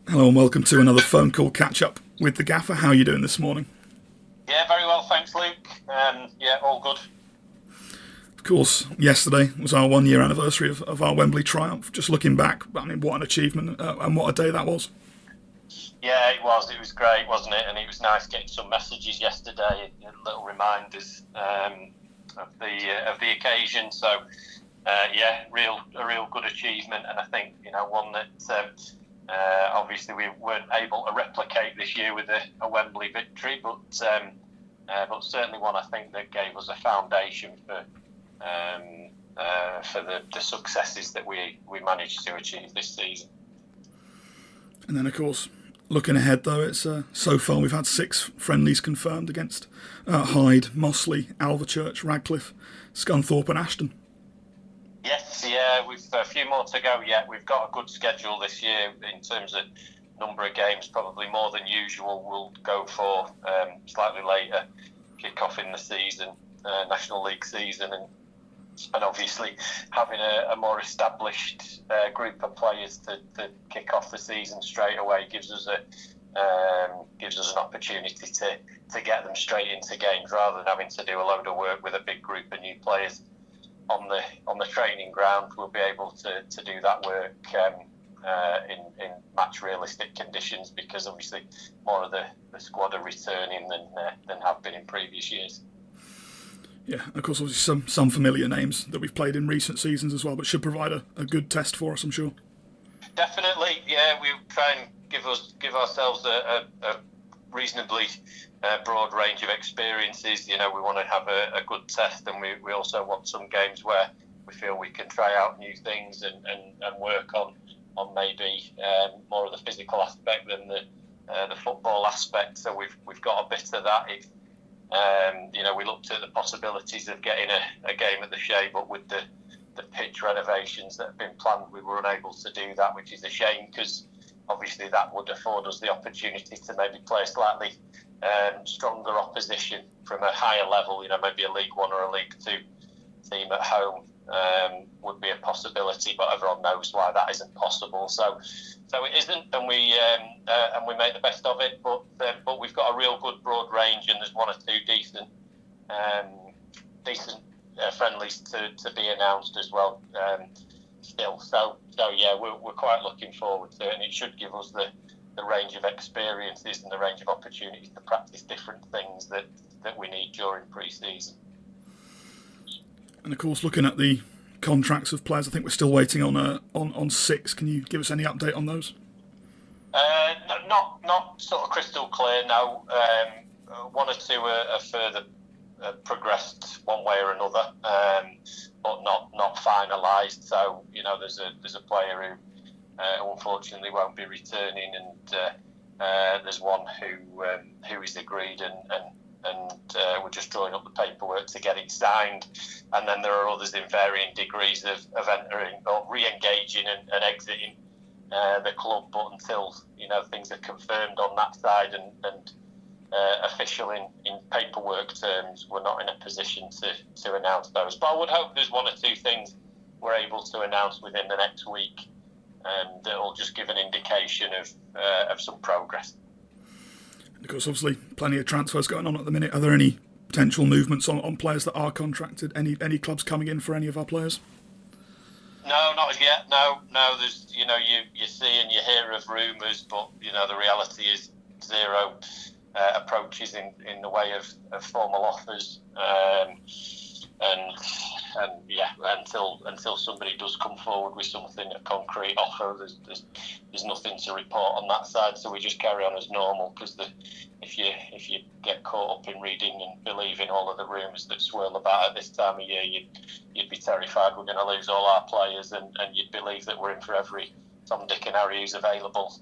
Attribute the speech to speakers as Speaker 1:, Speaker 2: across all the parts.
Speaker 1: Hello and welcome to another phone call catch-up with the Gaffer. How are you doing this morning?
Speaker 2: Yeah, very well, thanks, Luke. Yeah, all good.
Speaker 1: Of course, yesterday was our 1 year anniversary of our Wembley triumph. Just looking back, I mean, what an achievement and what a day that was.
Speaker 2: Yeah, it was. It was great, wasn't it? And it was nice getting some messages yesterday, little reminders of the occasion. So, yeah, a real good achievement, and I think one that obviously we weren't able to replicate this year with a Wembley victory, but certainly one I think that gave us a foundation for the successes that we managed to achieve this season.
Speaker 1: And then, of course, looking ahead though, it's so far we've had 6 friendlies confirmed against Hyde, Mossley, Alvechurch, Radcliffe, Scunthorpe and Ashton.
Speaker 2: Yes, yeah, we've a few more to go yet. We've got a good schedule this year in terms of number of games, probably more than usual. We'll go for slightly later kick-off in the season, National League season, and obviously having a more established group of players to kick off the season straight away gives us an opportunity to get them straight into games rather than having to do a load of work with a big group of new players on the training ground. We'll be able to do that work in match realistic conditions because obviously more of the squad are returning than have been in previous years.
Speaker 1: Yeah, of course, obviously some familiar names that we've played in recent seasons as well, but should provide a good test for us, I'm sure.
Speaker 2: Definitely, yeah. We try and give ourselves a reasonably broad range of experiences. We want to have a good test, and we also want some games where we feel we can try out new things and work on maybe more of the physical aspect than the football aspect. So we've got a bit of that. We looked at the possibilities of getting a game at the Shea, but with the pitch renovations that have been planned, we were unable to do that, which is a shame because obviously that would afford us the opportunity to maybe play a slightly stronger opposition from a higher level, maybe a League One or a League Two team at home would be a possibility, but everyone knows why that isn't possible. So it isn't, and we make the best of it. But we've got a real good broad range, and there's one or two decent friendlies to be announced as well. Still, so yeah, we're quite looking forward to it, and it should give us the range of experiences and the range of opportunities to practice different things that we need during pre-season.
Speaker 1: And of course, looking at the contracts of players, I think we're still waiting on 6. Can you give us any update on those?
Speaker 2: Not sort of crystal clear. No, one or two are further progressed one way or another, but not finalised. So there's a player who unfortunately won't be returning, and there's one who is agreed and we're just drawing up the paperwork to get it signed. And then there are others in varying degrees of entering or re-engaging and exiting the club. But until things are confirmed on that side and official in paperwork terms, we're not in a position to announce those. But I would hope there's one or two things we're able to announce within the next week that will just give an indication of some progress.
Speaker 1: Of course, obviously, plenty of transfers going on at the minute. Are there any potential movements on players that are contracted? Any clubs coming in for any of our players?
Speaker 2: No, not as yet. No. There's you see and you hear of rumours, but the reality is zero approaches in the way of formal offers. And yeah, until somebody does come forward with something, a concrete offer, there's nothing to report on that side. So we just carry on as normal, because if you get caught up in reading and believing all of the rumours that swirl about at this time of year, you'd be terrified we're going to lose all our players, and you'd believe that we're in for every Tom, Dick and Harry who's available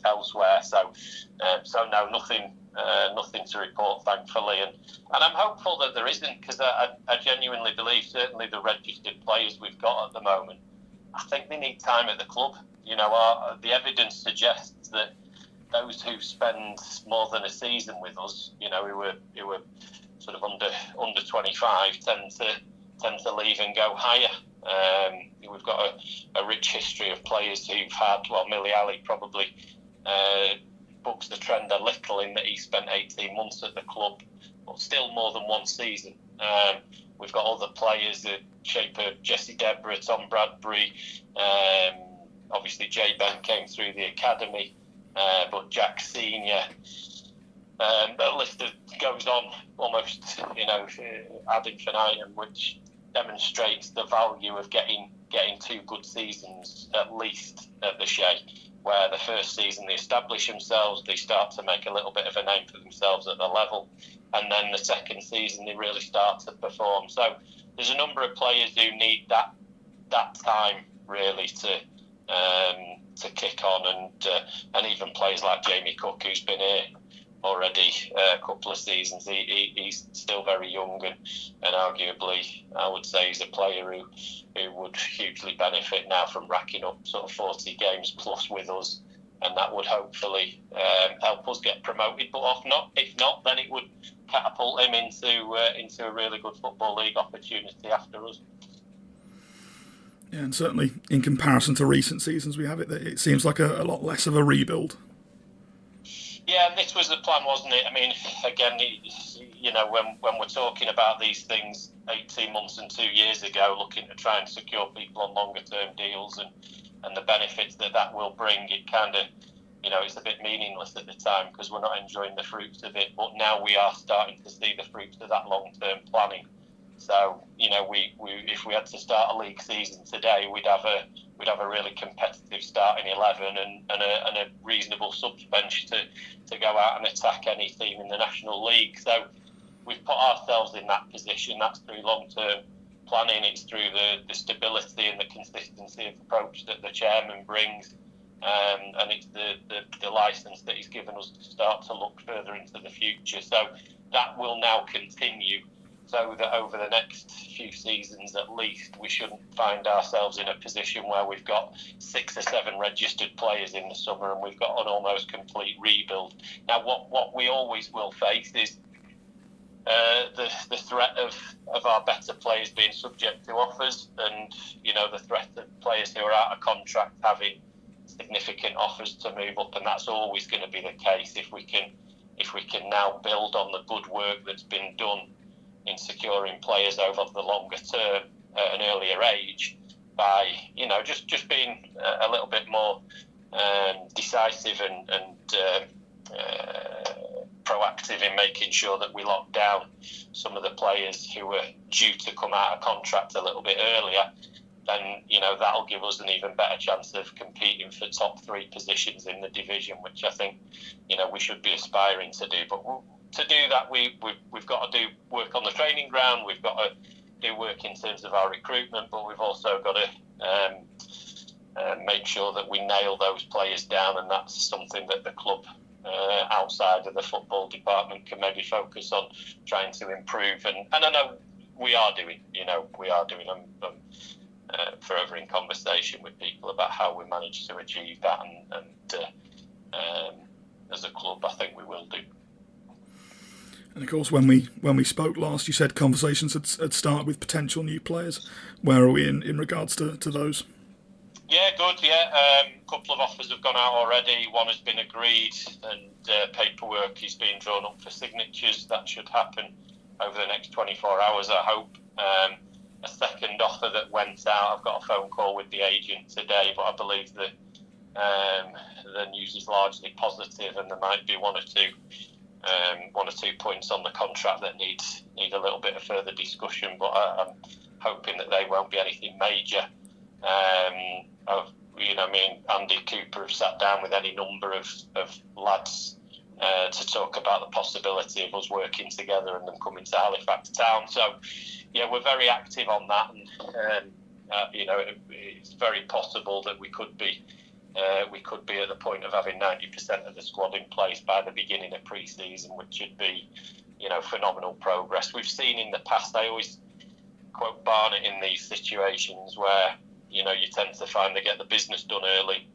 Speaker 2: elsewhere. So no, nothing to report, thankfully, and I'm hopeful that there isn't, because I genuinely believe, certainly the registered players we've got at the moment, I think they need time at the club. The evidence suggests that those who spend more than a season with us, who were sort of under 25, tend to leave and go higher. We've got a rich history of players who've had, Millie Ali probably bucks the trend a little in that he spent 18 months at the club, but still more than one season. We've got other players, the shape of Jesse Deborah, Tom Bradbury, obviously J-Ben came through the academy, but Jack Senior. The list goes on almost, ad infinitum, which demonstrates the value of getting 2 good seasons at least at the Shea, where the first season they establish themselves, they start to make a little bit of a name for themselves at the level, and then the second season they really start to perform. So there's a number of players who need that time really to kick on, and even players like Jamie Cook, who's been here already a couple of seasons. He's still very young, and arguably I would say he's a player who would hugely benefit now from racking up sort of 40 games plus with us, and that would hopefully help us get promoted. But if not, then it would catapult him into a really good Football League opportunity after us.
Speaker 1: Yeah, and certainly in comparison to recent seasons, it seems like a lot less of a rebuild.
Speaker 2: Yeah, and this was the plan, wasn't it? I mean, again, when we're talking about these things 18 months and 2 years ago, looking to try and secure people on longer term deals and the benefits that will bring, it kind of, it's a bit meaningless at the time because we're not enjoying the fruits of it. But now we are starting to see the fruits of that long term planning. So, if we had to start a league season today, we'd have a really competitive starting 11 and a reasonable subs bench to go out and attack any team in the National League. So we've put ourselves in that position. That's through long-term planning. It's through the stability and the consistency of approach that the chairman brings, and it's the licence that he's given us to start to look further into the future. So that will now continue, so that over the next few seasons at least, we shouldn't find ourselves in a position where we've got 6 or 7 registered players in the summer and we've got an almost complete rebuild. Now, what we always will face is the threat of our better players being subject to offers, and the threat of players who are out of contract having significant offers to move up, and that's always going to be the case if we can now build on the good work that's been done in securing players over the longer term at an earlier age by just being a little bit more decisive and proactive in making sure that we lock down some of the players who were due to come out of contract a little bit earlier. Then that'll give us an even better chance of competing for top 3 positions in the division, which I think we should be aspiring to do. But to do that, we've got to do work on the training ground. We've got to do work in terms of our recruitment, but we've also got to make sure that we nail those players down, and that's something that the club outside of the football department can maybe focus on trying to improve. And I know we are doing. I'm forever in conversation with people about how we manage to achieve that, and as a club, I think we will do.
Speaker 1: And of course, when we spoke last, you said conversations had started with potential new players. Where are we in regards to those?
Speaker 2: Yeah, good. Yeah, a couple of offers have gone out already. One has been agreed, and paperwork is being drawn up for signatures. That should happen over the next 24 hours, I hope. A second offer that went out, I've got a phone call with the agent today, but I believe that the news is largely positive, and there might be one or two points on the contract that need a little bit of further discussion, but I'm hoping that they won't be anything major. Me and Andy Cooper have sat down with any number of lads to talk about the possibility of us working together and them coming to Halifax town. So, yeah, we're very active on that, and it's very possible that we could be at the point of having 90% of the squad in place by the beginning of pre-season, which would be, phenomenal progress. We've seen in the past, I always quote Barnett in these situations where, you tend to find they get the business done early.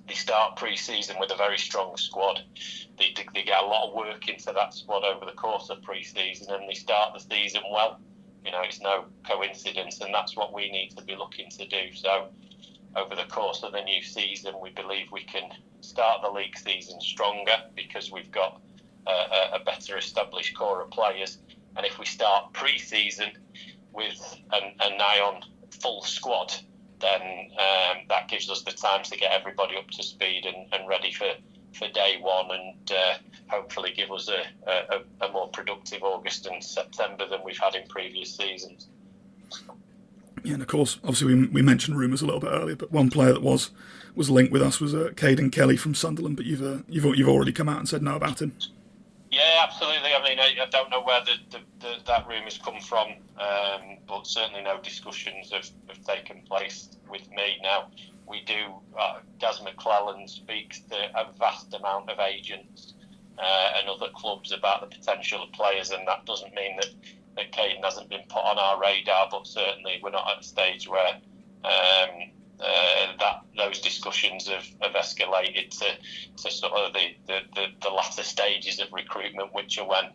Speaker 2: They start pre-season with a very strong squad. They get a lot of work into that squad over the course of pre-season, and they start the season well. It's no coincidence, and that's what we need to be looking to do. So, over the course of the new season, we believe we can start the league season stronger because we've got a better established core of players. And if we start pre-season with an eye on full squad, then that gives us the time to get everybody up to speed and ready for day one, and hopefully give us a more productive August and September than we've had in previous seasons.
Speaker 1: Yeah, and of course, obviously we mentioned rumours a little bit earlier, but one player that was linked with us was Caden Kelly from Sunderland. But you've already come out and said no about him.
Speaker 2: Yeah, absolutely. I mean, I don't know where that rumour's come from, but certainly no discussions have taken place with me. Now, we do, Gaz McClellan speaks to a vast amount of agents and other clubs about the potential of players, and that doesn't mean that Caden hasn't been put on our radar, but certainly we're not at a stage where that those discussions have escalated to sort of the latter stages of recruitment, which are when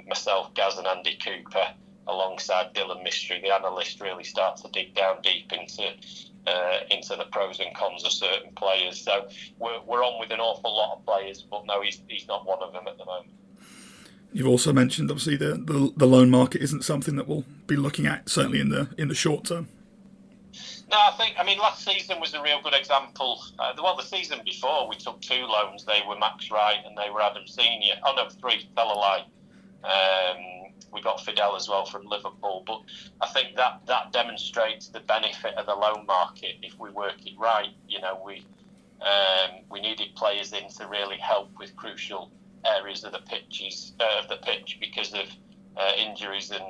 Speaker 2: myself, Gaz and Andy Cooper, alongside Dylan Mystery, the analyst, really start to dig down deep into the pros and cons of certain players. So we're on with an awful lot of players, but no, he's not one of them at the moment.
Speaker 1: You've also mentioned, obviously, the loan market isn't something that we'll be looking at, certainly in the short term.
Speaker 2: No, I mean, last season was a real good example. The season before, we took 2 loans. They were Max Wright and they were Adam Senior. Oh, no, 3, tell a lie. We got Fidel as well from Liverpool. But I think that demonstrates the benefit of the loan market if we work it right. You know, we needed players in to really help with crucial areas of the pitch because of injuries and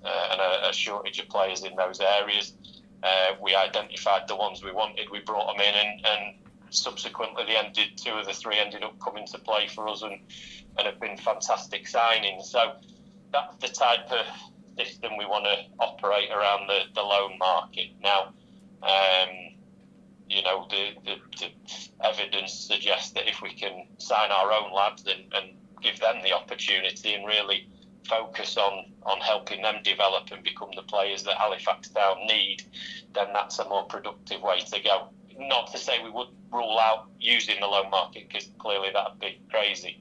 Speaker 2: a shortage of players in those areas. We identified the ones we wanted, we brought them in, and subsequently 2 of the 3 ended up coming to play for us and have been fantastic signings. So that's the type of system we want to operate around the loan market. Now, you know, the evidence suggests that if we can sign our own lads and give them the opportunity and really focus on helping them develop and become the players that Halifax Town need, then that's a more productive way to go. Not to say we would rule out using the loan market, because clearly that'd be crazy.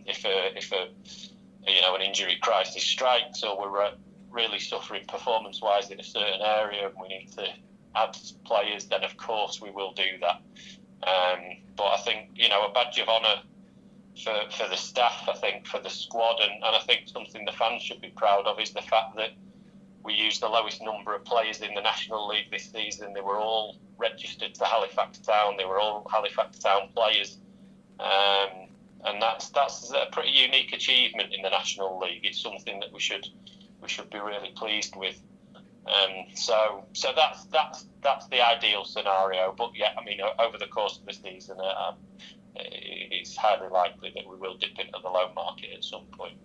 Speaker 2: If an injury crisis strikes, or we're really suffering performance-wise in a certain area and we need to add players, then of course we will do that. But I think, you know, a badge of honour for the staff, I think, for the squad, and I think something the fans should be proud of is the fact that we used the lowest number of players in the National League this season. They were all registered to Halifax Town. They were all Halifax Town players, and that's a pretty unique achievement in the National League. It's something that we should be really pleased with. So that's the ideal scenario. But yeah, I mean, over the course of the season, it's highly likely that we will dip into the loan market at some point.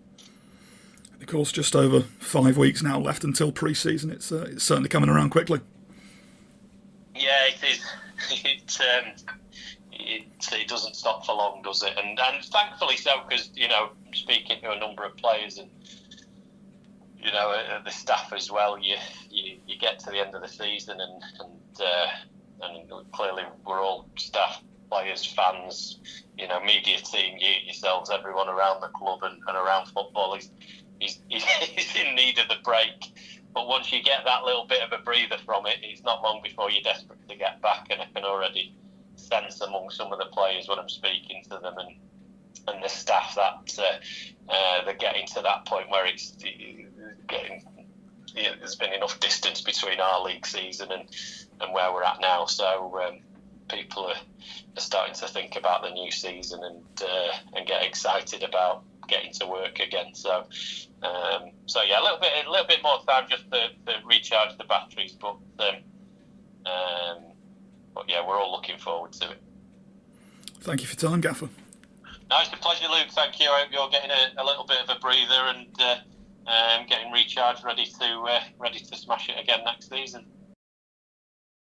Speaker 1: Of course, just over 5 weeks now left until pre-season. It's certainly coming around quickly.
Speaker 2: Yeah, it is. It doesn't stop for long, does it? And thankfully so, because, you know, speaking to a number of players and, you know, the staff as well, you get to the end of the season and clearly we're all staff, players, fans, you know, media team, yourselves, everyone around the club and around football is in need of the break. But once you get that little bit of a breather from it, it's not long before you're desperate to get back. And I can already sense among some of the players when I'm speaking to them and the staff that they're getting to that point where it's getting, you know, there's been enough distance between our league season and where we're at now. So people are starting to think about the new season and get excited about getting to work again. So yeah, a little bit more time just to recharge the batteries, but yeah, we're all looking forward to it.
Speaker 1: Thank you for your time, Gaffer.
Speaker 2: No, it's a pleasure, Luke. Thank you. I hope you're getting a little bit of a breather and getting recharged, ready to smash it again next season.